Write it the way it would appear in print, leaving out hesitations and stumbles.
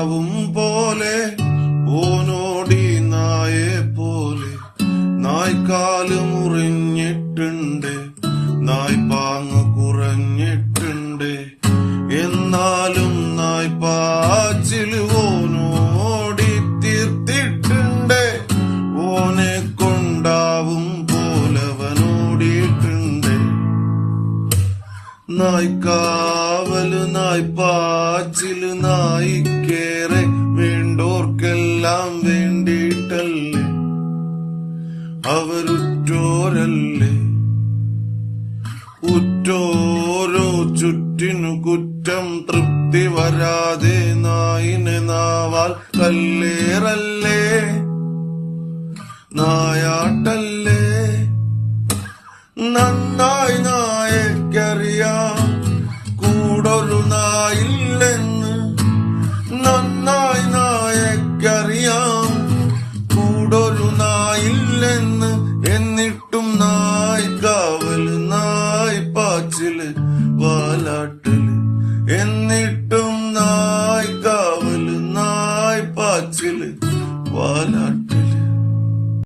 കൊണ്ടാവും പോലെ ഓനോടി നായെ പോലെ നായ്ക്കാല് മുറിഞ്ഞിട്ടുണ്ട് നായ്പാങ്ങ് കുറഞ്ഞിട്ടുണ്ട് എന്നാലും നായ്പാച്ചില് ഓനോടി തീർത്തിട്ടുണ്ട് ഓനെ കൊണ്ടാവും പോലവനോടിയിട്ടുണ്ട് നായ്ക്കാവല് നായ്പാച്ചില് നായിക്കേറെ വേണ്ടോർക്കെല്ലാം വേണ്ടിയിട്ടല്ലേ അവരുറ്റോരല്ലേ ഉറ്റോരോ ചുറ്റിനു കുറ്റം തൃപ്തി വരാതെ നായിനെ നാവാൽ കല്ലേറല്ലേ നായാട്ടല്ലേ നന്നായി നായക്കറിയാം കൂടൊരു നായില്ലെന്ന് നന്നായി നായക്കറിയാം കൂടൊരു നായില്ലെന്ന് എന്നിട്ടും നായ്ക്കാവല് നായ്പാച്ചില് വാലാട്ടല് എന്നിട്ടും നായ്ക്കാവല് നായ്പാച്ചില് വാലാട്ടല്